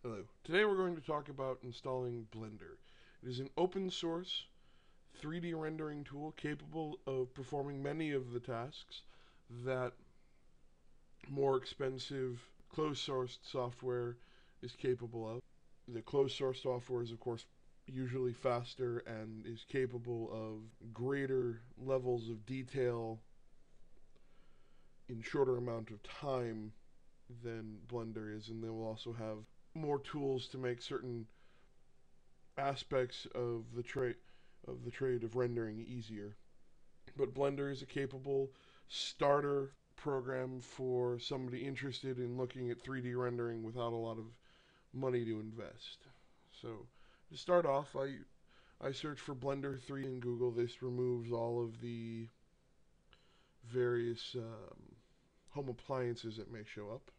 Hello. Today we're going to talk about installing Blender. It is an open source 3D rendering tool capable of performing many of the tasks that more expensive closed source software is capable of. The closed source software is, of course, usually faster and is capable of greater levels of detail in shorter amount of time than Blender is, and they will also have more tools to make certain aspects of the trade of rendering easier. But Blender is a capable starter program for somebody interested in looking at 3D rendering without a lot of money to invest. So to start off, I search for Blender 3 in Google. This removes all of the various home appliances that may show up.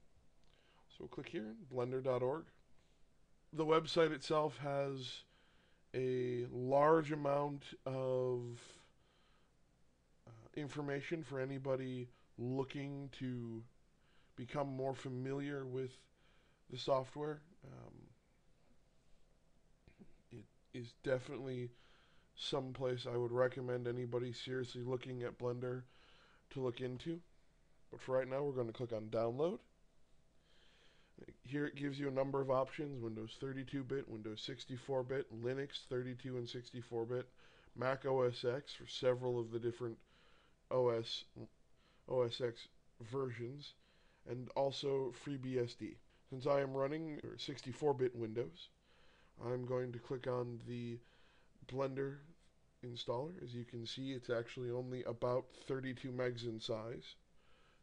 So we'll click here, blender.org. The website itself has a large amount of information for anybody looking to become more familiar with the software. It is definitely some place I would recommend anybody seriously looking at Blender to look into. But for right now, we're going to click on download. Here it gives you a number of options: Windows 32-bit, Windows 64-bit, Linux 32 and 64-bit, Mac OS X for several of the different OS X versions, and also FreeBSD. Since I am running 64-bit Windows, I'm going to click on the Blender installer. As you can see, it's actually only about 32 megs in size,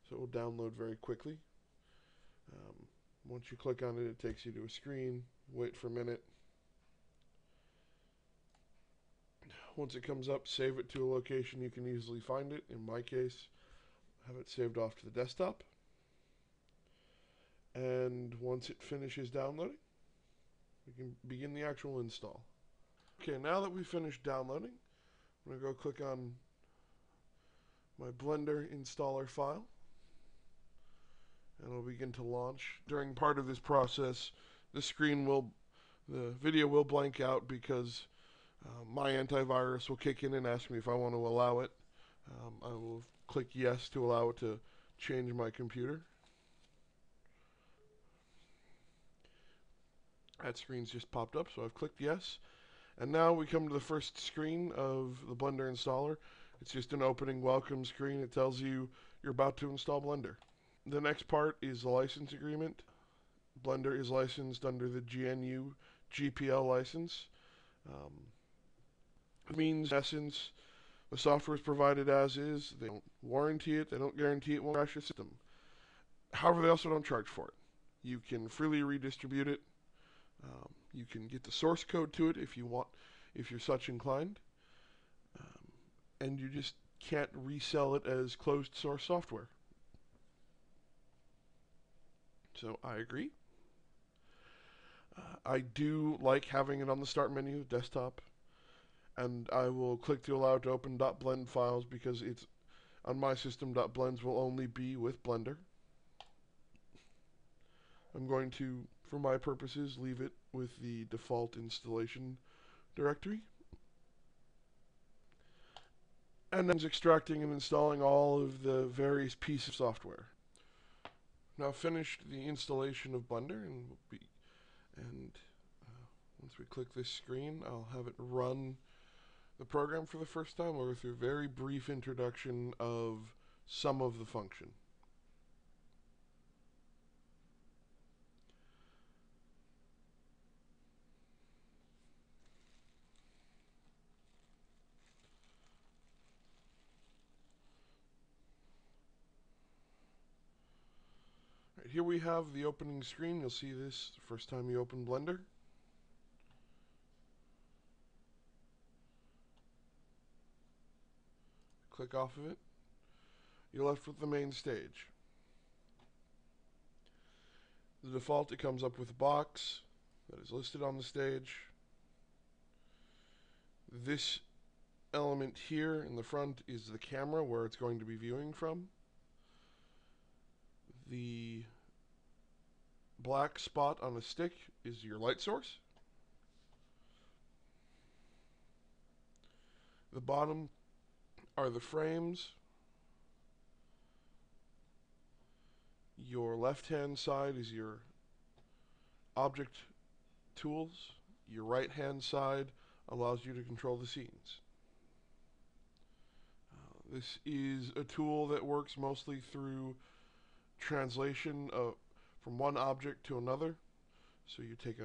so it will download very quickly. Once you click on it, it takes you to a screen. Wait for a minute. Once it comes up, save it to a location you can easily find it. In my case, have it saved off to the desktop. And once it finishes downloading, we can begin the actual install. Okay, now that we've finished downloading, I'm going to go click on my Blender installer file, and it'll begin to launch. During part of this process, the video will blank out because my antivirus will kick in and ask me if I want to allow it. I will click yes to allow it to change my computer. That screen's just popped up, so I've clicked yes. And now we come to the first screen of the Blender installer. It's just an opening welcome screen. It tells you you're about to install Blender. The next part is the license agreement. Blender is licensed under the GNU GPL license. It means, in essence, the software is provided as is. They don't warranty it. They don't guarantee it won't crash your system. However, they also don't charge for it. You can freely redistribute it. You can get the source code to it if you want, if you're such inclined. And you just can't resell it as closed source software. So I agree. I do like having it on the start menu, desktop, and I will click to allow it to open .blend files because it's on my system. .blends will only be with Blender. I'm going to, for my purposes, leave it with the default installation directory. And then extracting and installing all of the various pieces of software. Now finished the installation of Blender, and once we click this screen, I'll have it run the program for the first time. We'll go through a very brief introduction of some of the function. Right, here we have the opening screen. You'll see this the first time you open Blender. Click off of it. You're left with the main stage. The default, it comes up with a box that is listed on the stage. This element here in the front is the camera where it's going to be viewing from. The black spot on a stick is your light source. The bottom are the frames. Your left-hand side is your object tools. Your right-hand side allows you to control the scenes. This is a tool that works mostly through translation from one object to another. So you take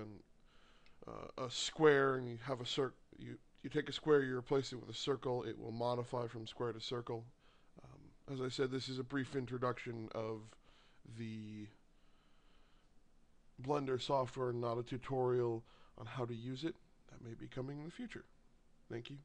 a square and you have a circle. You take a square, you replace it with a circle. It will modify from square to circle. As I said, this is a brief introduction of the Blender software, not a tutorial on how to use it. That may be coming in the future. Thank you.